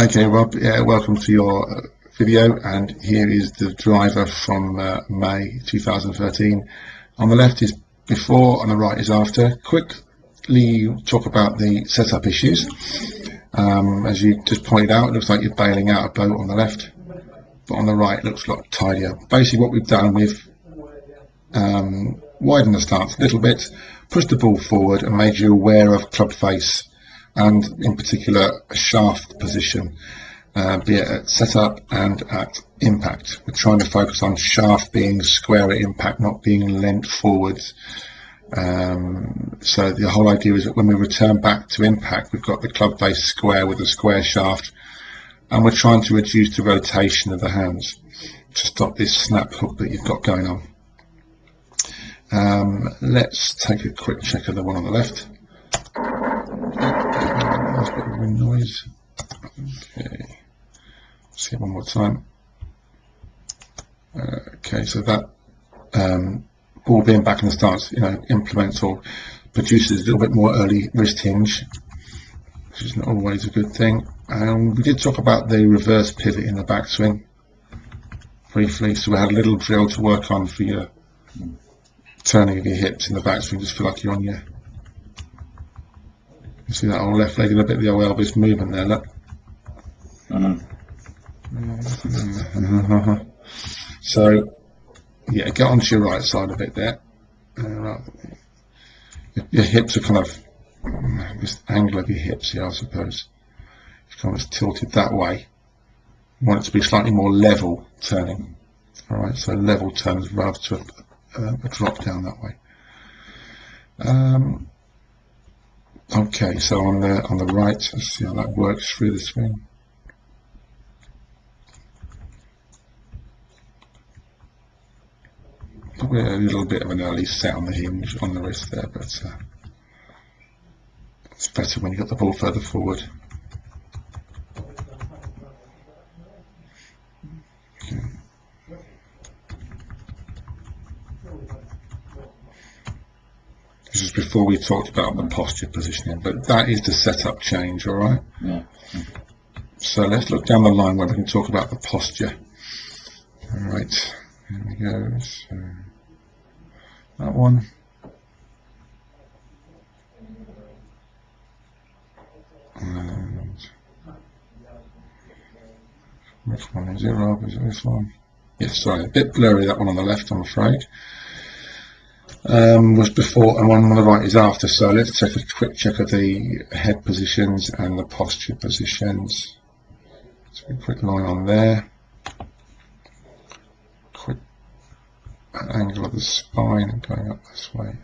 Okay, Rob, welcome to your video, and here is the driver from May 2013. On the left is before, on the right is after. Quickly talk about the setup issues. As you just pointed out, it looks like you're bailing out a boat on the left, but on the right it looks a lot tidier. Basically what we've done, we've widened the stance a little bit, pushed the ball forward and made you aware of club face, and in particular a shaft position, be it at setup and at impact. We're trying to focus on shaft being square at impact, not being leant forwards. So the whole idea is that when we return back to impact, we've got the club face square with a square shaft, and we're trying to reduce the rotation of the hands to stop this snap hook that you've got going on. Let's take a quick check of the one on the left. There's a bit of wind noise. Okay, see it one more time. Okay, so that ball being back in the stance, implements or produces a little bit more early wrist hinge, which is not always a good thing. We did talk about the reverse pivot in the backswing briefly, so we had a little drill to work on for your turning of your hips in the backswing. Just feel like you're on your, you see that old left leg and a bit of the old Elvis movement there, look. So yeah, get onto your right side a bit there. Your hips are kind of, this angle of your hips here, I suppose, it's kind of tilted that way. You want it to be slightly more level turning. Alright, so level turns rather to a drop down that way. Okay, so on the right, let's see how that works through the swing. Probably a little bit of an early set on the hinge on the wrist there, but it's better when you got the ball further forward. Okay. This is before we talked about the posture positioning, but that is the setup change, all right? Yeah. So let's look down the line where we can talk about the posture. All right, here we go. So that one. And which one is it, Rob? Is it this one? Yes, sorry, a bit blurry, that one on the left, I'm afraid. Was before, and one on the right is after. So let's take a quick check of the head positions and the posture positions. So a quick line on there. Quick angle of the spine and going up this way.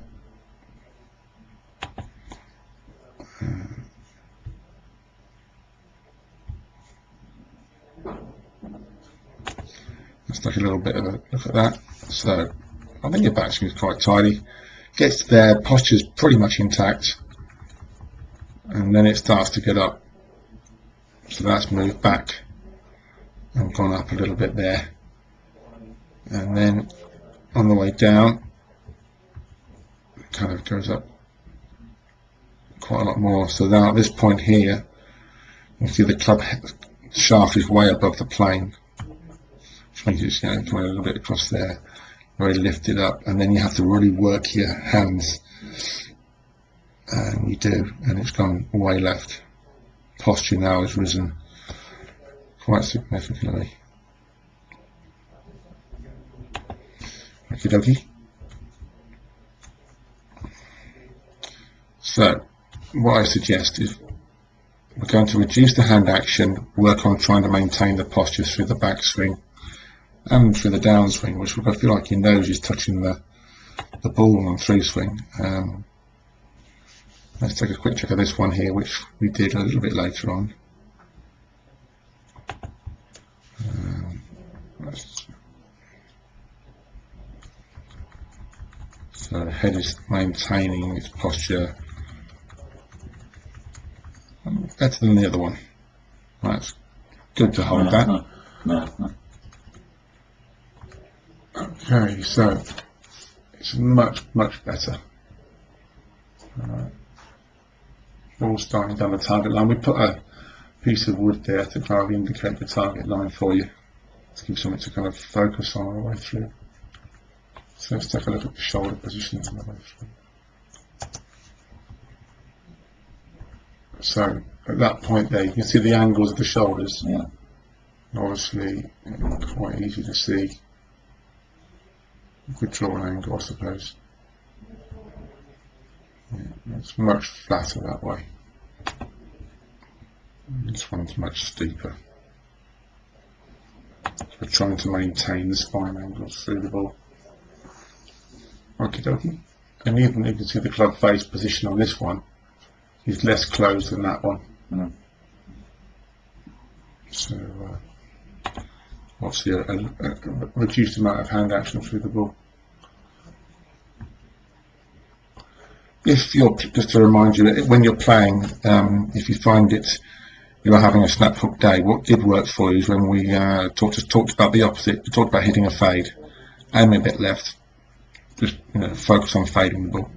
Let's take a little bit of a look at that. So I think your backswing is quite tidy. Gets there, posture's pretty much intact, and then it starts to get up. So that's moved back and gone up a little bit there. And then on the way down, it kind of goes up quite a lot more. So now at this point here, you see the club shaft is way above the plane, which means it's coming a little bit across there. Very lifted up, and then you have to really work your hands, and you do, and it's gone way left. Posture now has risen quite significantly. Okie dokie. So what I suggest is we're going to reduce the hand action, work on trying to maintain the posture through the backswing and through the downswing, which will feel like your nose is touching the ball on through swing. Let's take a quick check of this one here, which we did a little bit later on. So the head is maintaining its posture better than the other one. That's good to hold that. Okay, so it's much better. Ball starting down the target line. We put a piece of wood there to kind of indicate the target line for you, to give something to kind of focus on all the way through. So let's take a look at the shoulder positions on the way through. So at that point there, you can see the angles of the shoulders. Yeah. Obviously, quite easy to see. You could draw an angle, I suppose. Yeah, it's much flatter that way. This one's much steeper. We're trying to maintain the spine angles through the ball. Okie dokie. And even you can see the club face position on this one is less closed than that one. Mm. So obviously a reduced amount of hand action through the ball. If you're, just to remind you, when you're playing, if you find it you're having a snap hook day, what did work for you is when we talked about the opposite. We talked about hitting a fade, aim a bit left, just focus on fading the ball.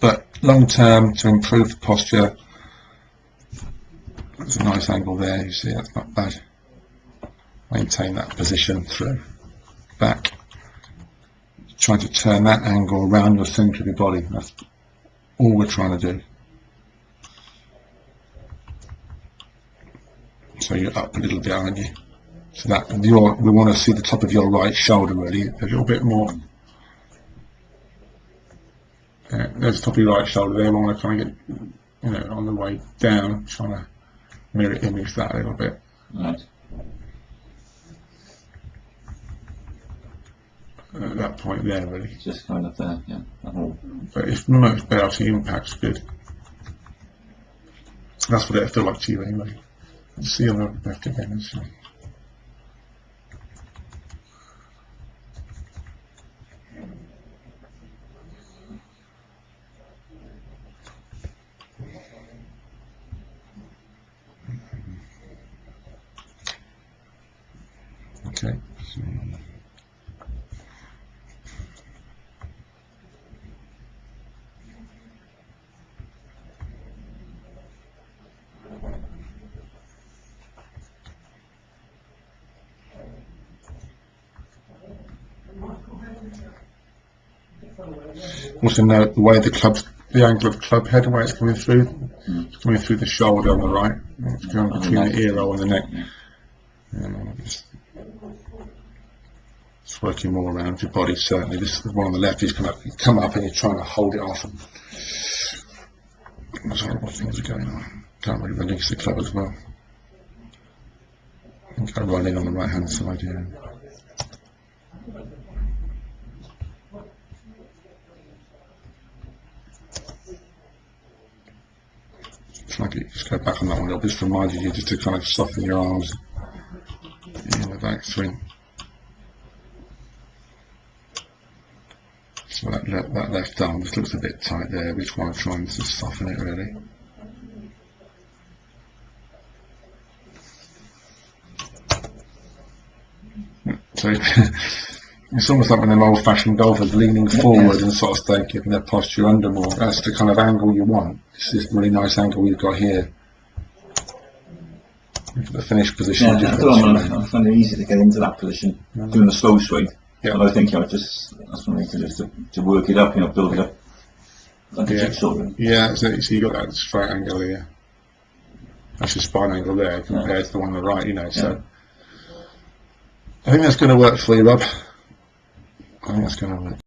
But long term, to improve the posture, there's a nice angle there. You see, that's not bad. Maintain that position through, back. Trying to turn that angle around your centre of your body. That's all we're trying to do. So you're up a little bit, aren't you? So that we want to see the top of your right shoulder really a little bit more. There's the top of your right shoulder there. We want to kind of get, on the way down, trying to mirror image that a little bit. Right. At that point there, really. Just kind of there, yeah. But it's much better. The impact's good. That's what it'll feel like to you anyway. Let's see on the left again. Let's see. Okay. Also note the way the angle of the club head, the way it's coming through. It's coming through the shoulder on the right. It's going between the ear roll and the neck. It's working more around your body, certainly. This one on the left is come up and you're trying to hold it off. Those horrible things are going on. Can't really release the club as well. I think I run in on the right hand side here. Just go back on that one. It'll just remind you just to kind of soften your arms in the back swing. So that left arm just looks a bit tight there. We just want to try and just soften it really. So it's almost like when them old-fashioned golfers leaning forward and sort of stay keeping their posture under more. That's the kind of angle you want. It's this really nice angle we've got here. The finished position. Yeah, I find it easy to get into that position doing the slow swing. Yeah. But I think that's what I need to do to work it up, build it up. Like a jigsaw, really. Yeah, so you got that straight angle here. That's your spine angle there compared to the one on the right, so I think that's going to work for you, Rob. I think that's going to work.